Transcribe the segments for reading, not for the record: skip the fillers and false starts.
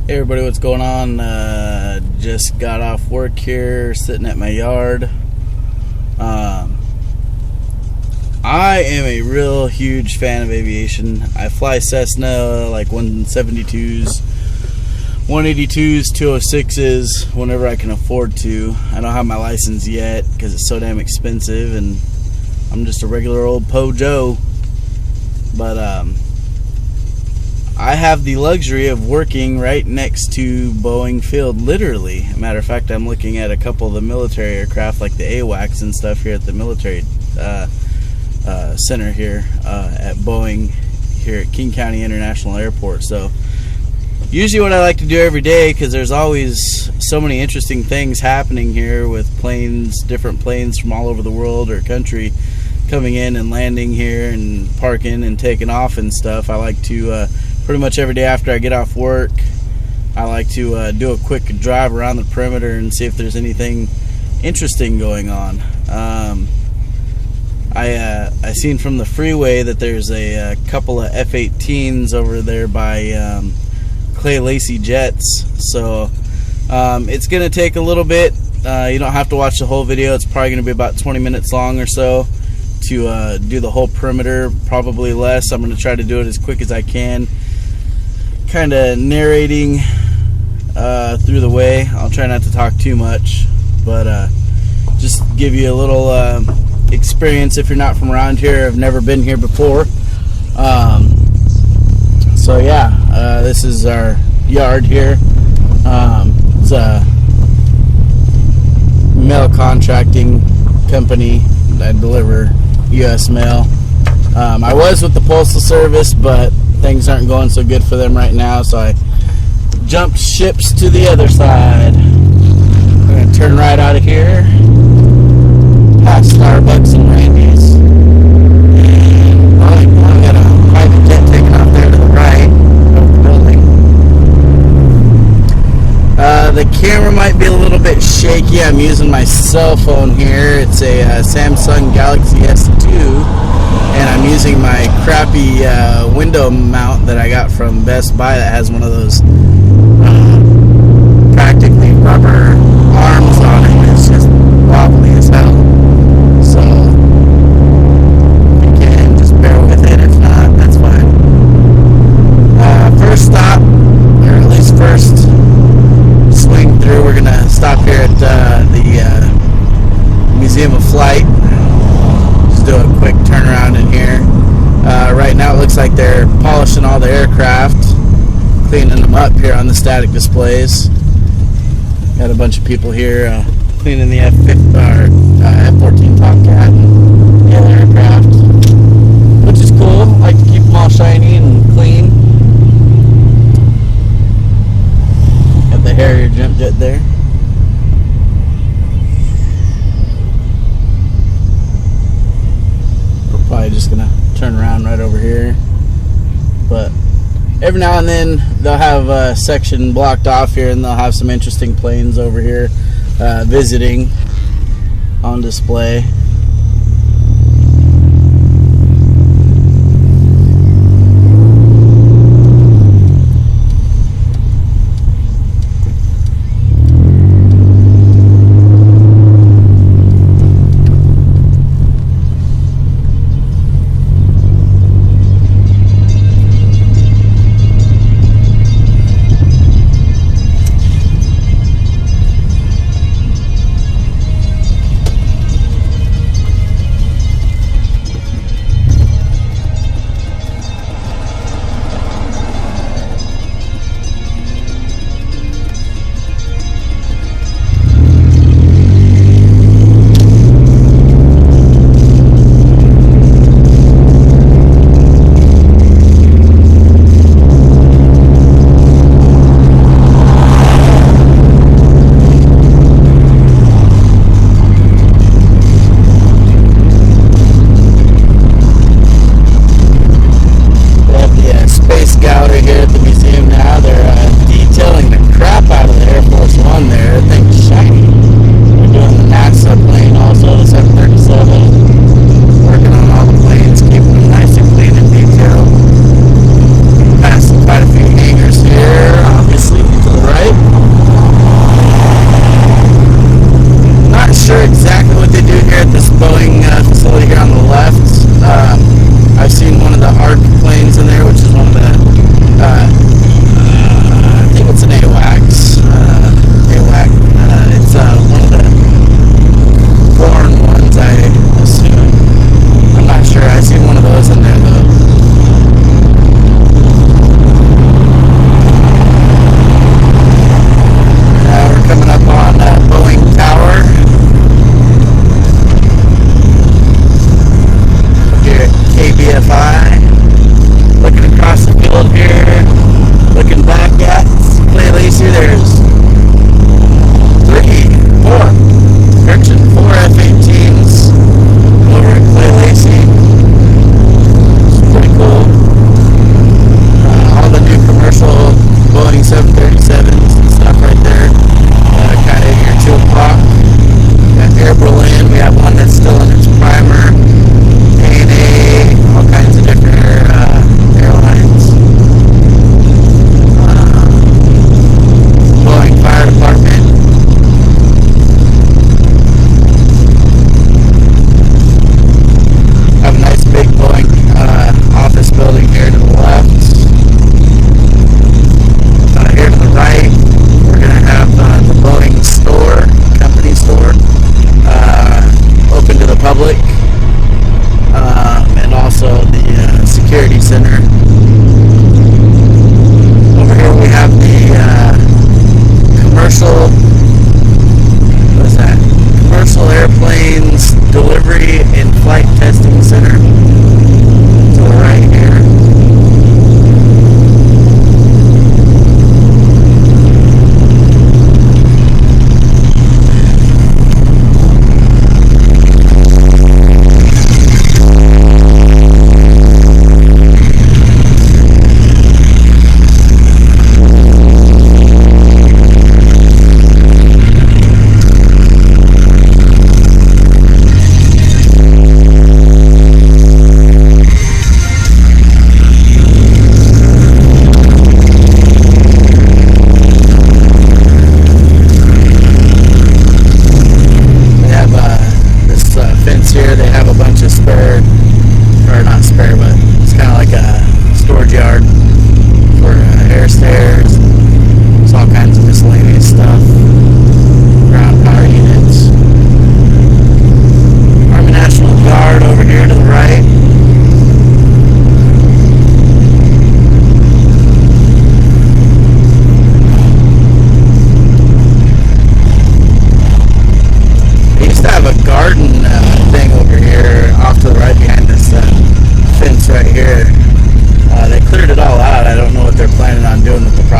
Hey everybody, what's going on? Just got off work here, sitting at my yard. I am a real huge fan of aviation. I fly Cessna, like 172s, 182s, 206s, whenever I can afford to. I don't have my license yet because it's so damn expensive, and I'm just a regular old Po Joe. But I have the luxury of working right next to Boeing Field, literally. Matter of fact, I'm looking at a couple of the military aircraft, like the AWACS and stuff, here at the military center here at Boeing, here at King County International Airport. So usually what I like to do every day, because there's always so many interesting things happening here with planes, different planes from all over the world or country coming in and landing here and parking and taking off and stuff. I like to pretty much every day after I get off work, I like to do a quick drive around the perimeter and see if there's anything interesting going on. I seen from the freeway that there's a couple of F-18s over there by Clay Lacy Jets. So it's going to take a little bit. You don't have to watch the whole video. It's probably going to be about 20 minutes long or so to do the whole perimeter, probably less. I'm going to try to do it as quick as I can, kind of narrating through the way. I'll try not to talk too much, but just give you a little experience if you're not from around here, have never been here before. So yeah, this is our yard here. It's a mail contracting company. I deliver U.S. mail. I was with the Postal Service, but things aren't going so good for them right now, so I jumped ships to the other side. I'm going to turn right out of here, past Starbucks and Randy's. And I got a private jet taking off there to the right of the building. The camera might be a little bit shaky. I'm using my cell phone here. It's a Samsung Galaxy S2, and I'm using my crappy window mount that I got from Best Buy that has one of those practically rubber arms on it. It's just wobbly as hell. So again, just bear with it. If not, that's fine. First stop, or at least first swing through, we're gonna stop here at the Museum of Flight. Just do a quick turnaround in here. Right now it looks like they're polishing all the aircraft, cleaning them up here on the static displays. Got a bunch of people here cleaning the F-14 Tomcat and the other aircraft, which is cool. I like to keep them all shiny and clean. Got the Harrier jump jet there. We're probably just gonna turn around right over here, but every now and then they'll have a section blocked off here, and they'll have some interesting planes over here visiting on display.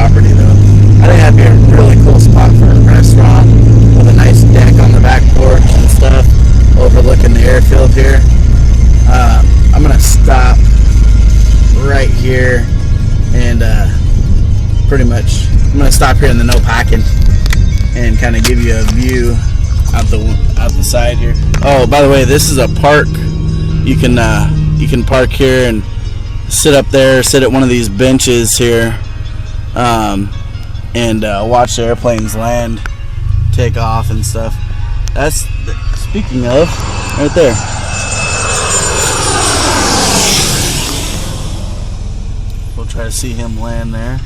property though. I think that'd be a really cool spot for a restaurant with a nice deck on the back porch and stuff, overlooking the airfield here. I'm gonna stop right here and pretty much I'm gonna stop here in the no packing and kind of give you a view out the side here. Oh, by the way, this is a park. You can park here and sit up there, sit at one of these benches here, and watch the airplanes land, take off and stuff. That's, speaking of, right there. We'll try to see him land there.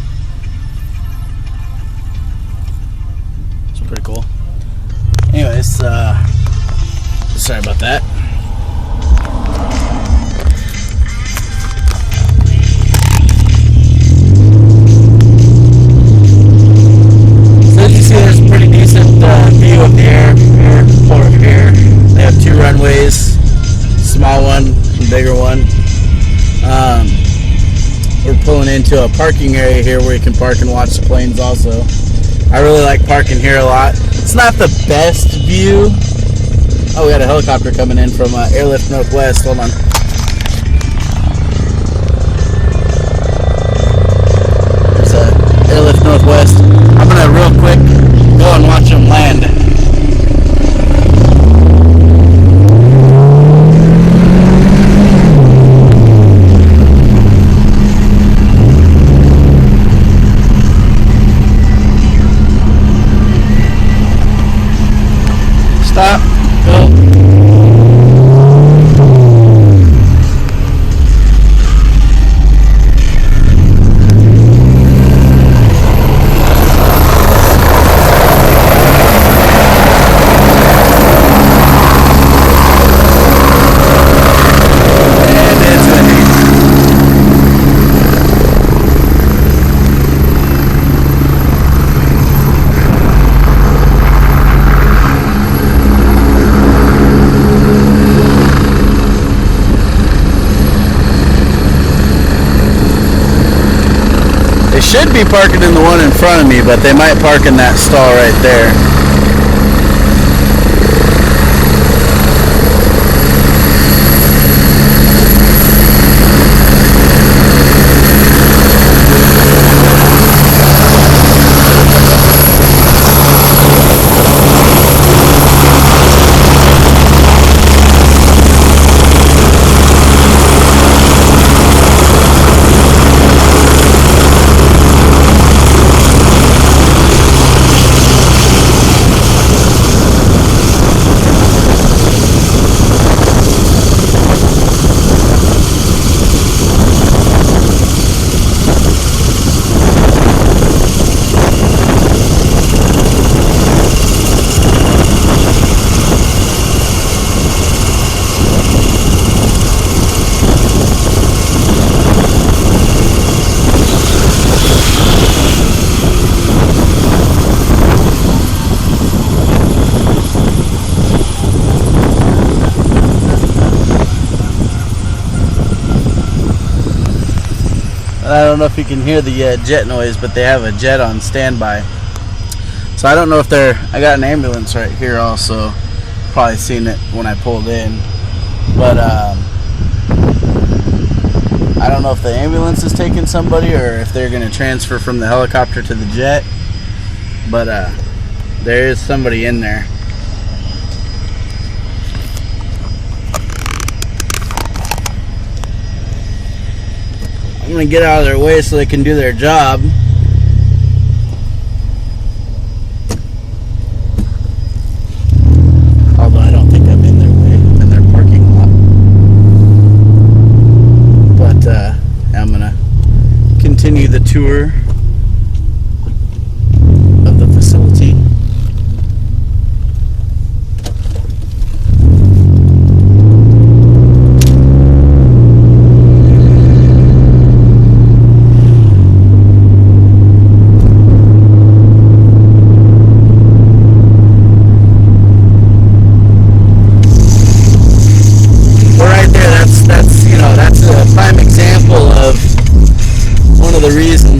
It's pretty cool. Anyways, sorry about that. So as you see, there's a pretty decent view of the airport here. They have two runways, small one and bigger one. We're pulling into a parking area here where you can park and watch the planes also. I really like parking here a lot. It's not the best view. Oh, we got a helicopter coming in from Airlift Northwest. Hold on. There's Airlift Northwest. I'm gonna real quick go and watch them land. Stop. Go. They should be parking in the one in front of me, but they might park in that stall right there. I don't know if you can hear the jet noise, but they have a jet on standby. So I don't know if I got an ambulance right here also. Probably seen it when I pulled in. But I don't know if the ambulance is taking somebody or if they're going to transfer from the helicopter to the jet. But there is somebody in there. I'm going to get out of their way so they can do their job. Although I don't think I'm in their way. I'm in their parking lot. But I'm going to continue the tour of the facility.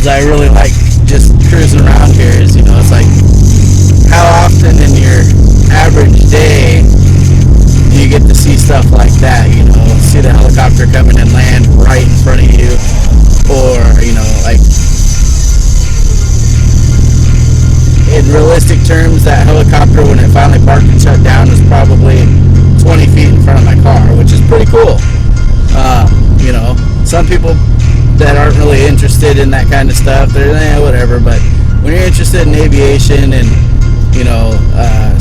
I really like just around here is, it's like, how often in your average day do you get to see stuff like that? See the helicopter coming and land right in front of you, or like, in realistic terms, that helicopter, when it finally parked and shut down, was probably 20 feet in front of my car, which is pretty cool. Some people that aren't really interested in that kind of stuff, they're whatever. But when you're interested in aviation and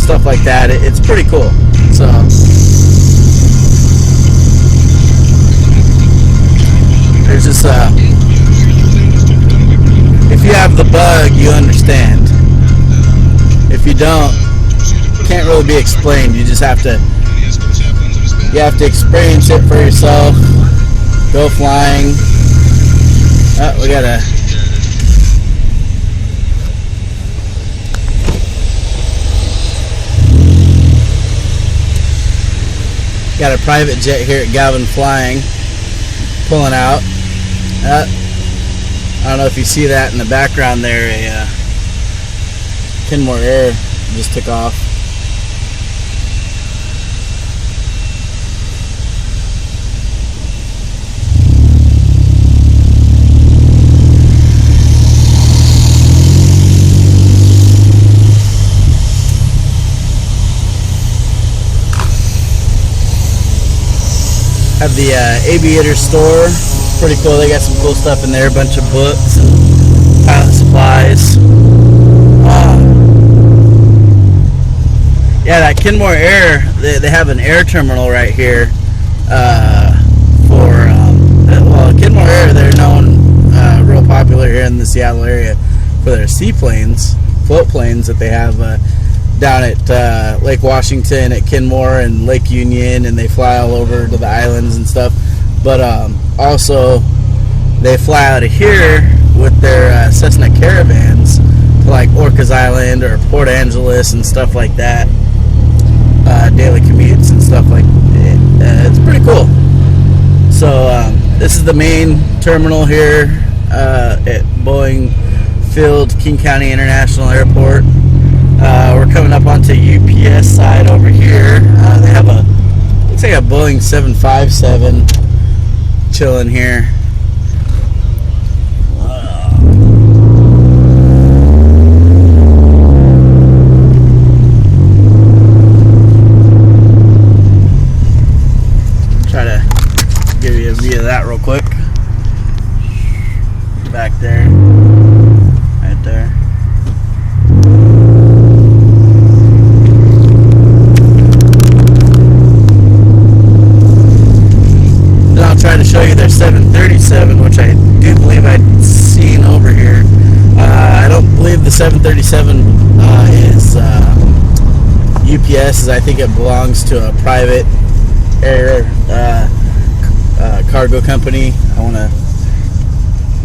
stuff like that, it's pretty cool. So there's just if you have the bug, you understand. If you don't, it can't really be explained. You just have to experience it for yourself. Go flying. Oh, we got a private jet here at Galvin Flying pulling out. I don't know if you see that in the background there. A Kenmore Air just took off. Have the Aviator store. Pretty cool. They got some cool stuff in there. A bunch of books and pilot supplies. Yeah, that Kenmore Air, they have an air terminal right here for, Kenmore Air, they're known real popular here in the Seattle area for their seaplanes, float planes that they have down at Lake Washington, at Kenmore and Lake Union, and they fly all over to the islands and stuff. But also, they fly out of here with their Cessna Caravans to like Orcas Island or Port Angeles and stuff like that. Daily commutes and stuff like that. It's pretty cool. So this is the main terminal here at Boeing Field, King County International Airport. We're coming up onto UPS side over here. They have looks like a Boeing 757 chilling here. Try to give you a view of that real quick. Back there. Right there. Try to show you their 737, which I do believe I'd seen over here. I don't believe the 737 is UPS. I think it belongs to a private air cargo company. I want to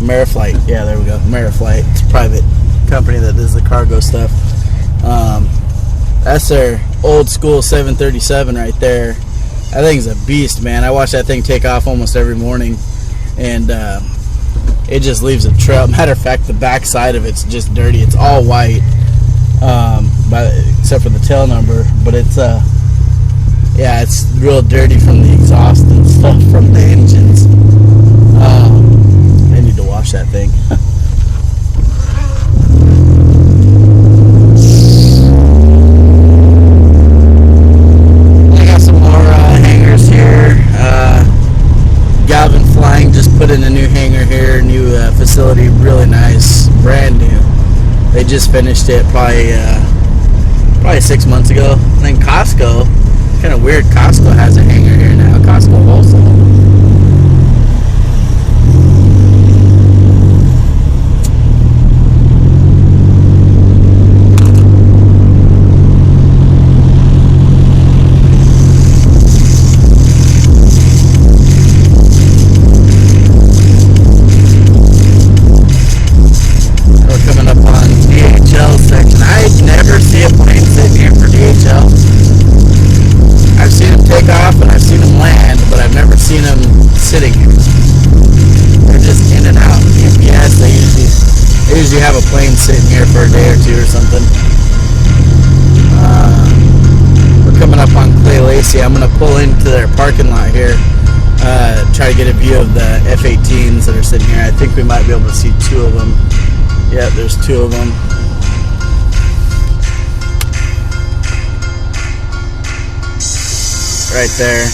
Ameriflight. Yeah, there we go. Ameriflight. It's a private company that does the cargo stuff. That's their old school 737 right there. That thing's a beast, man. I watch that thing take off almost every morning, and it just leaves a trail. Matter of fact, the back side of it's just dirty. It's all white, except for the tail number. But it's it's real dirty from the exhaust and stuff from the engines. I need to wash that thing. Galvin Flying just put in a new hangar here, new facility, really nice, brand new. They just finished it probably 6 months ago. And then Costco, kind of weird, Costco has a hangar here now, Costco wholesale. Seen a plane sitting here for a day or two or something. We're coming up on Clay Lacey. I'm going to pull into their parking lot here, try to get a view of the F-18s that are sitting here. I think we might be able to see two of them. Yeah, there's two of them. Right there.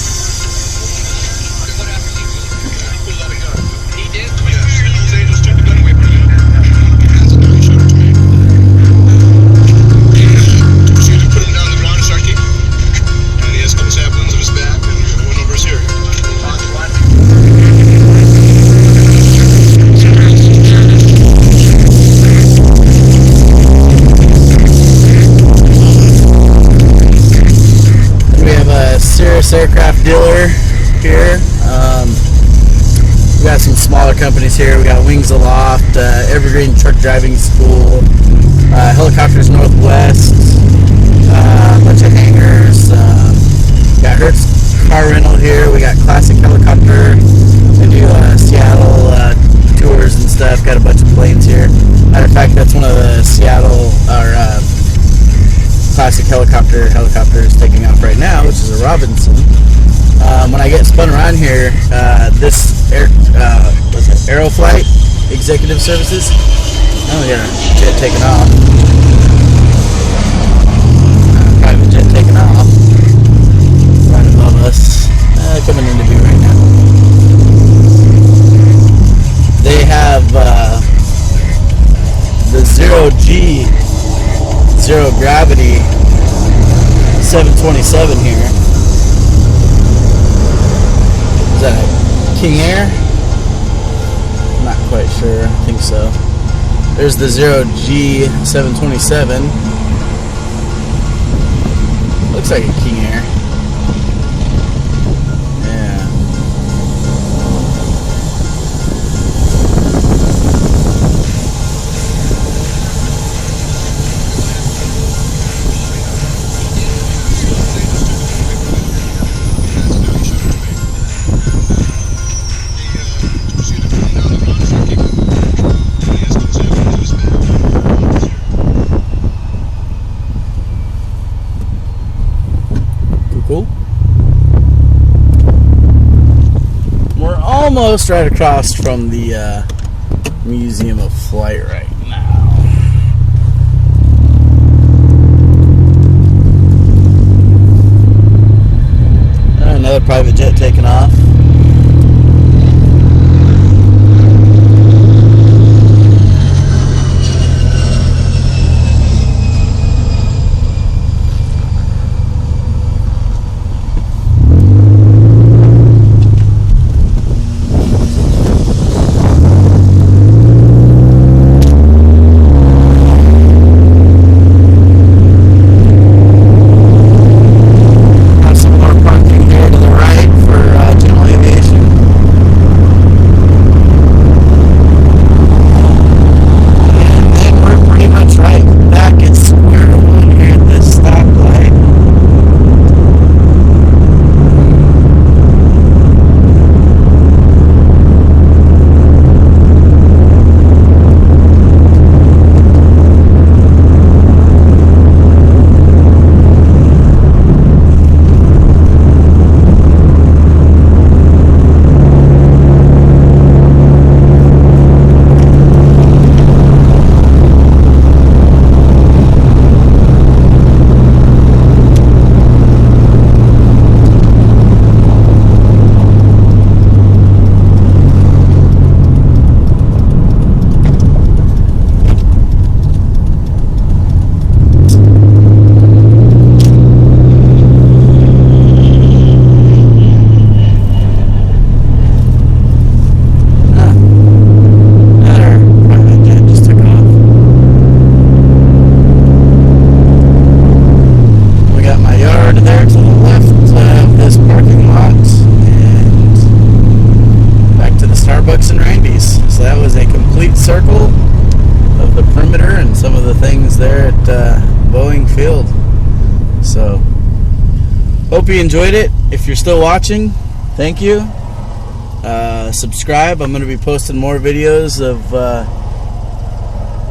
Aircraft dealer here. We got some smaller companies here. We got Wings Aloft, Evergreen Truck Driving School, Helicopters Northwest, a bunch of hangars. Got Hertz Car Rental here. We got Classic Helicopter. They do Seattle tours and stuff. Got a bunch of planes here. Matter of fact, that's one of the Seattle Classic helicopters taking off right now, which is a Robinson. When I get spun around here, this Aeroflight Executive Services. Oh yeah, jet taking off. Private jet taking off. Right above us. Coming into view right now. They have the zero-G, zero gravity 727 here. Is that a King Air? I'm not quite sure. I think so. There's the zero-G 727. Looks like a King Air. Yeah. Cool. We're almost right across from the Museum of Flight right now. Another private jet taking off. Boeing Field. So, hope you enjoyed it. If you're still watching, thank you. Subscribe. I'm going to be posting more videos of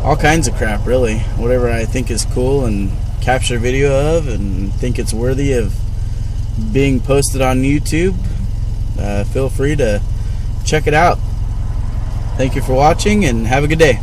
all kinds of crap, really. Whatever I think is cool and capture video of and think it's worthy of being posted on YouTube, feel free to check it out. Thank you for watching and have a good day.